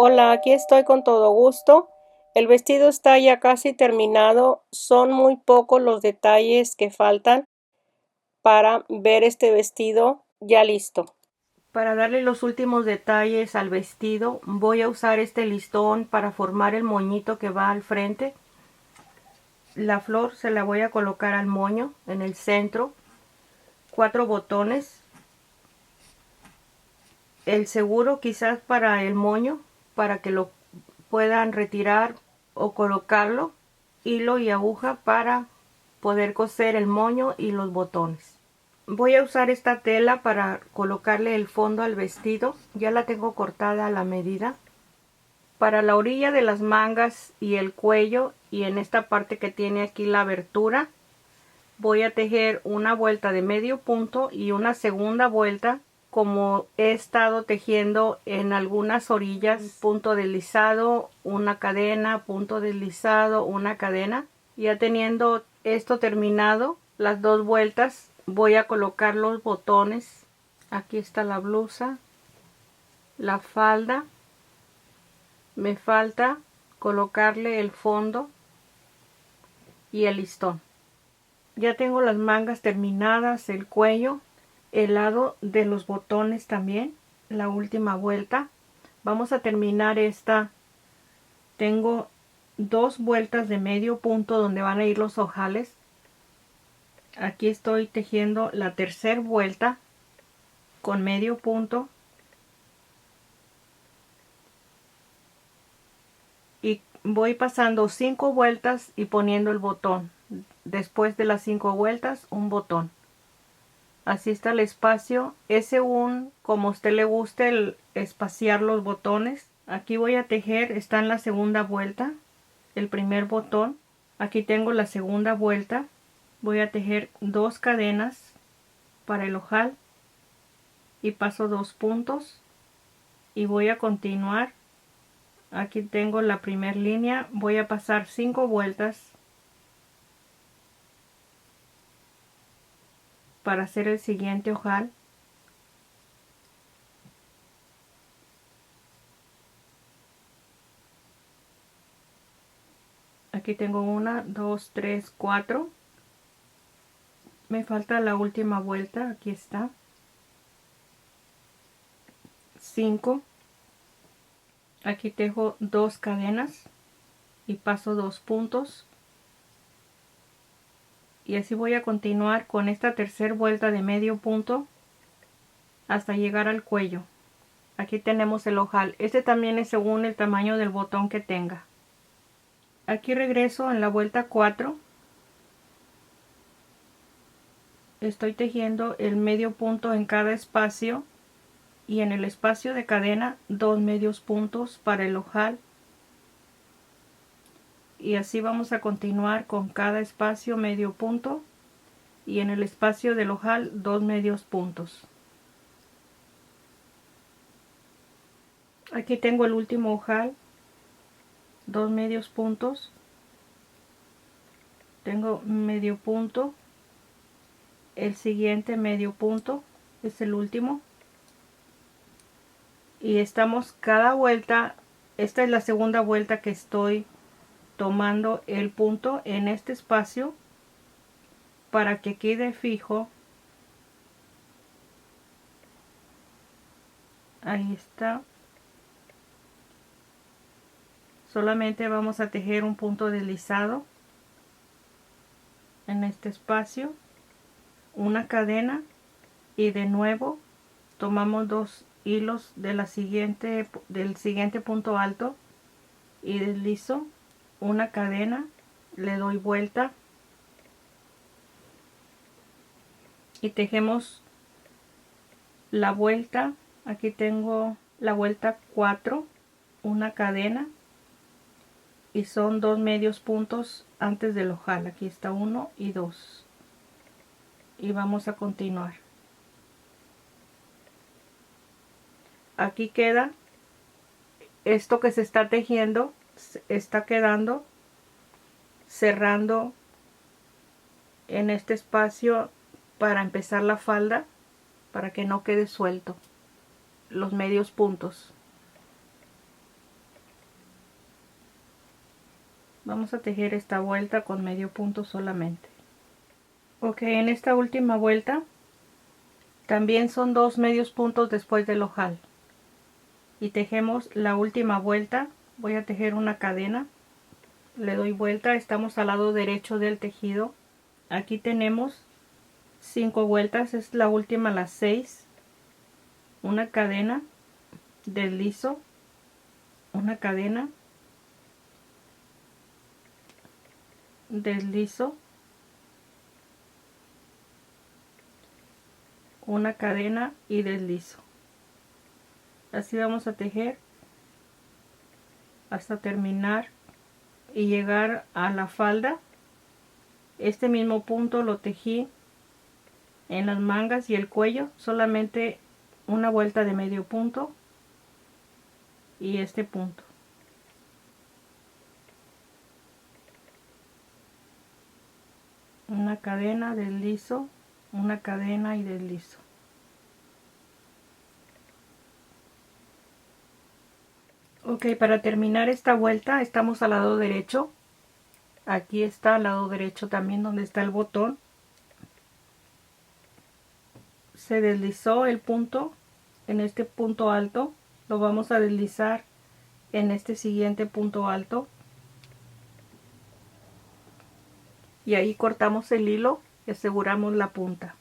Hola, aquí estoy con todo gusto. El vestido está ya casi terminado. Son muy pocos los detalles que faltan para ver este vestido ya listo. Para darle los últimos detalles al vestido, voy a usar este listón para formar el moñito que va al frente. La flor se la voy a colocar al moño en el centro. 4 botones. El seguro quizás para el moño, para que lo puedan retirar o colocarlo, hilo y aguja para poder coser el moño y los botones. Voy a usar esta tela para colocarle el fondo al vestido. Ya la tengo cortada a la medida. Para la orilla de las mangas y el cuello, y en esta parte que tiene aquí la abertura, voy a tejer una vuelta de medio punto y una segunda vuelta como he estado tejiendo en algunas orillas. Punto deslizado, una cadena, punto deslizado, una cadena. Ya teniendo esto terminado, las 2 vueltas, voy a colocar los botones. Aquí está la blusa, la falda. Me falta colocarle el fondo y el listón. Ya tengo las mangas terminadas, el cuello, el lado de los botones también, la última vuelta. Vamos a terminar esta. Tengo 2 vueltas de medio punto donde van a ir los ojales. Aquí estoy tejiendo la tercera vuelta con medio punto y voy pasando 5 vueltas y poniendo el botón. Después de las 5 vueltas, un botón. Así está el espacio. Es según como a usted le guste el espaciar los botones. Aquí voy a tejer, está en la segunda vuelta, el primer botón. Aquí tengo la segunda vuelta. Voy a tejer 2 cadenas para el ojal y paso 2 puntos y voy a continuar. Aquí tengo la primera línea. Voy a pasar 5 vueltas para hacer el siguiente ojal. Aquí tengo 1, 2, 3, 4. Me falta la última vuelta. Aquí está. 5. Aquí tejo 2 cadenas y paso 2 puntos. Y así voy a continuar con esta tercera vuelta de medio punto hasta llegar al cuello. Aquí tenemos el ojal. Este también es según el tamaño del botón que tenga. Aquí regreso en la vuelta 4. Estoy tejiendo el medio punto en cada espacio y en el espacio de cadena 2 medios puntos para el ojal. Y así vamos a continuar con cada espacio medio punto y en el espacio del ojal 2 medios puntos. Aquí tengo el último ojal, 2 medios puntos, tengo medio punto, el siguiente medio punto es el último y estamos cada vuelta. Esta es la segunda vuelta que estoy tomando el punto en este espacio para que quede fijo. Ahí está. Solamente vamos a tejer un punto deslizado en este espacio, una cadena y de nuevo tomamos 2 hilos de del siguiente punto alto y deslizo una cadena, le doy vuelta y tejemos la vuelta. Aquí tengo la vuelta 4, una cadena y son 2 medios puntos antes del ojal. Aquí está 1 y 2 y vamos a continuar. Aquí queda esto que se está tejiendo, está quedando cerrando en este espacio para empezar la falda, para que no quede suelto los medios puntos. Vamos a tejer esta vuelta con medio punto solamente. Ok, en esta última vuelta también son 2 medios puntos después del ojal. Y tejemos la última vuelta. Voy a tejer una cadena. Le doy vuelta, estamos al lado derecho del tejido. Aquí tenemos 5 vueltas, es la última, las 6. Una cadena, deslizo, una cadena, deslizo, una cadena y deslizo. Así vamos a tejer hasta terminar y llegar a la falda. Este mismo punto lo tejí en las mangas y el cuello, solamente una vuelta de medio punto y este punto. Una cadena, deslizo, una cadena y deslizo. Ok, para terminar esta vuelta estamos al lado derecho. Aquí está al lado derecho también donde está el botón. Se deslizó el punto en este punto alto. Lo vamos a deslizar en este siguiente punto alto. Y ahí cortamos el hilo y aseguramos la punta.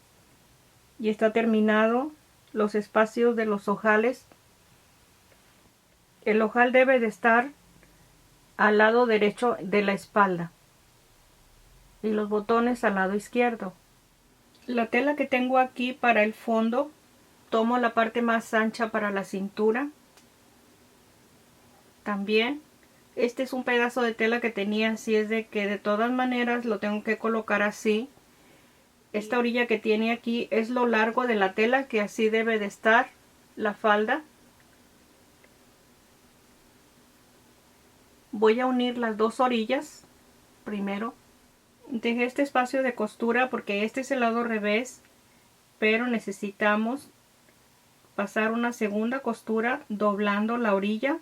Y está terminado los espacios de los ojales. El ojal debe de estar al lado derecho de la espalda y los botones al lado izquierdo. La tela que tengo aquí para el fondo, tomo la parte más ancha para la cintura. También este es un pedazo de tela que tenía, así es de que de todas maneras lo tengo que colocar así. Esta orilla que tiene aquí es lo largo de la tela, que así debe de estar la falda. Voy a unir las dos orillas primero. Dejé este espacio de costura porque este es el lado revés, pero necesitamos pasar una segunda costura doblando la orilla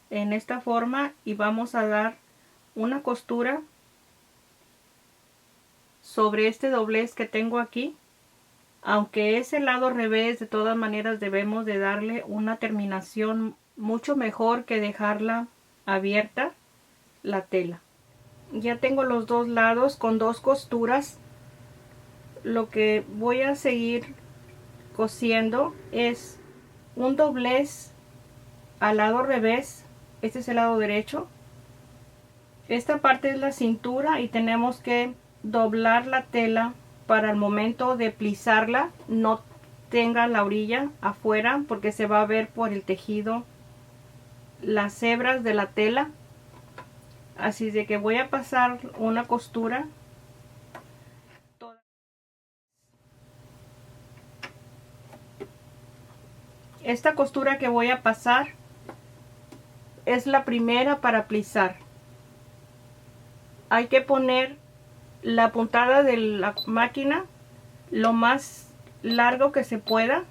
en esta forma y vamos a dar una costura sobre este doblez que tengo aquí. Aunque es el lado revés, de todas maneras debemos de darle una terminación mucho mejor que dejarla abierta la tela. Ya tengo los dos lados con dos costuras. Lo que voy a seguir cosiendo es un doblez al lado revés. Este es el lado derecho. Esta parte es la cintura y tenemos que doblar la tela para el momento de plisarla no tenga la orilla afuera, porque se va a ver por el tejido las hebras de la tela. Así de que voy a pasar una costura. Esta costura que voy a pasar es la primera para plisar. Hay que poner la puntada de la máquina lo más largo que se pueda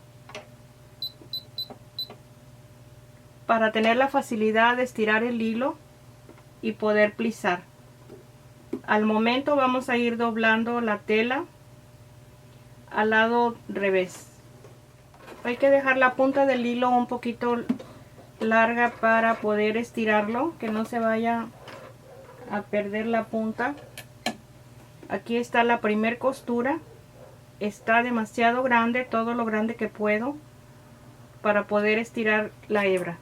para tener la facilidad de estirar el hilo y poder plisar. Al momento vamos a ir doblando la tela al lado revés. Hay que dejar la punta del hilo un poquito larga para poder estirarlo, que no se vaya a perder la punta. Aquí está la primer costura. Está demasiado grande, todo lo grande que puedo para poder estirar la hebra.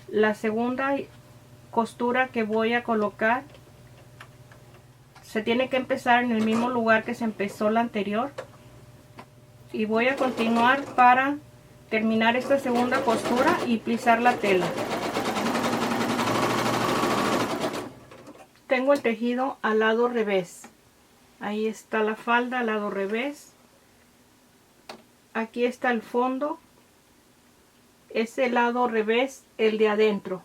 La segunda costura que voy a colocar se tiene que empezar en el mismo lugar que se empezó la anterior, y voy a continuar para terminar esta segunda costura y plisar la tela. Tengo el tejido al lado revés. Ahí está la falda al lado revés. Aquí está el fondo. Es el lado revés, el de adentro.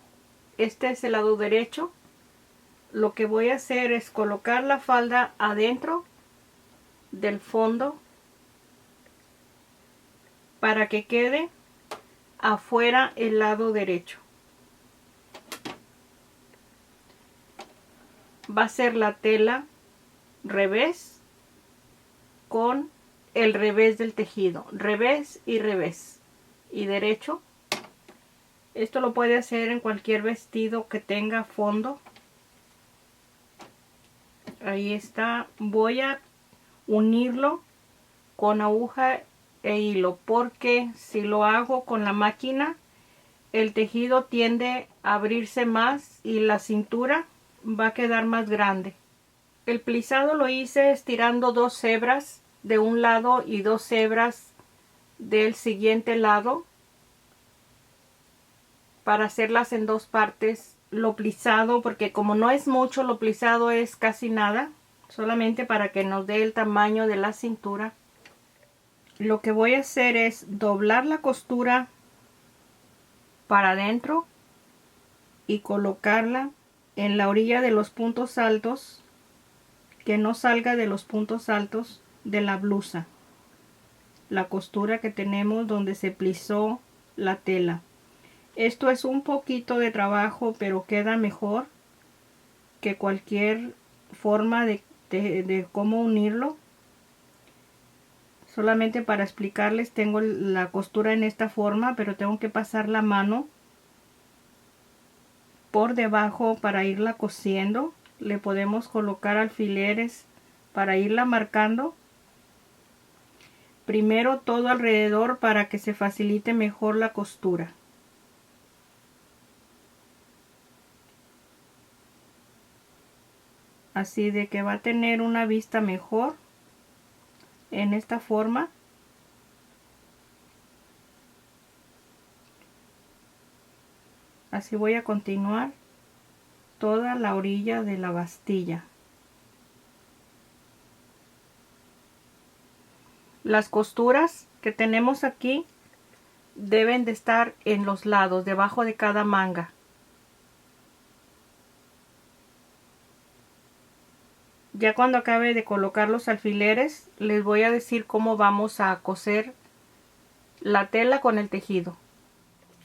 Este es el lado derecho. Lo que voy a hacer es colocar la falda adentro del fondo para que quede afuera el lado derecho. va a ser la tela revés con el revés del tejido, revés y revés y derecho. Esto lo puede hacer en cualquier vestido que tenga fondo. Ahí está. Voy a unirlo con aguja e hilo, porque si lo hago con la máquina el tejido tiende a abrirse más y la cintura va a quedar más grande. El plisado lo hice estirando 2 hebras de un lado y 2 hebras del siguiente lado para hacerlas en 2 partes. Lo plisado, porque como no es mucho, lo plisado es casi nada, solamente para que nos dé el tamaño de la cintura. Lo que voy a hacer es doblar la costura para adentro y colocarla en la orilla de los puntos altos, que no salga de los puntos altos de la blusa, la costura que tenemos donde se plisó la tela. Esto es un poquito de trabajo, pero queda mejor que cualquier forma de cómo unirlo. Solamente para explicarles, tengo la costura en esta forma, pero tengo que pasar la mano por debajo para irla cosiendo. Le podemos colocar alfileres para irla marcando. Primero todo alrededor para que se facilite mejor la costura. Así de que va a tener una vista mejor en esta forma. Así voy a continuar toda la orilla de la bastilla. Las costuras que tenemos aquí deben de estar en los lados, debajo de cada manga. Ya cuando acabe de colocar los alfileres, les voy a decir cómo vamos a coser la tela con el tejido.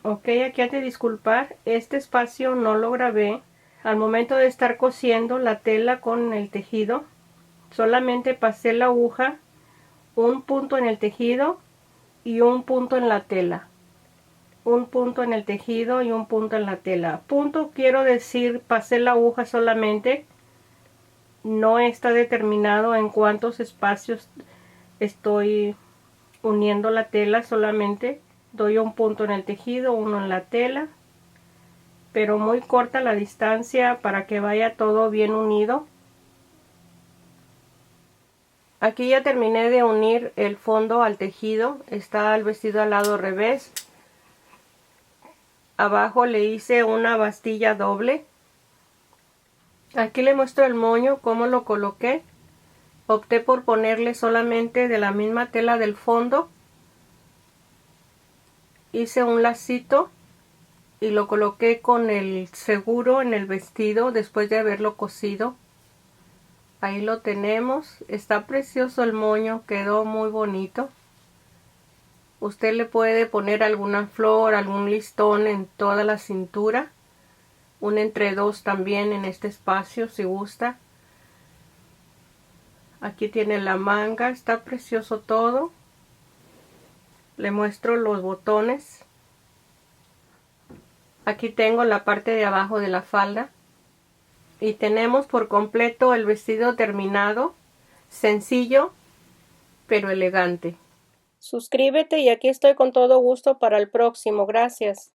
Ok, aquí hay que disculpar, este espacio no lo grabé. Al momento de estar cosiendo la tela con el tejido, solamente pasé la aguja un punto en el tejido y un punto en la tela. Un punto en el tejido y un punto en la tela. Punto quiero decir, pasé la aguja solamente. No está determinado en cuántos espacios estoy uniendo la tela, solamente doy un punto en el tejido, uno en la tela, pero muy corta la distancia para que vaya todo bien unido. Aquí ya terminé de unir el fondo al tejido, está el vestido al lado revés. Abajo le hice una bastilla doble. Aquí le muestro el moño, cómo lo coloqué. Opté por ponerle solamente de la misma tela del fondo. Hice un lacito y lo coloqué con el seguro en el vestido después de haberlo cosido. Ahí lo tenemos. Está precioso el moño, quedó muy bonito. Usted le puede poner alguna flor, algún listón en toda la cintura. Un entre dos también en este espacio si gusta. Aquí tiene la manga, está precioso todo. Le muestro los botones. Aquí tengo la parte de abajo de la falda. Y tenemos por completo el vestido terminado. Sencillo, pero elegante. Suscríbete y aquí estoy con todo gusto para el próximo. Gracias.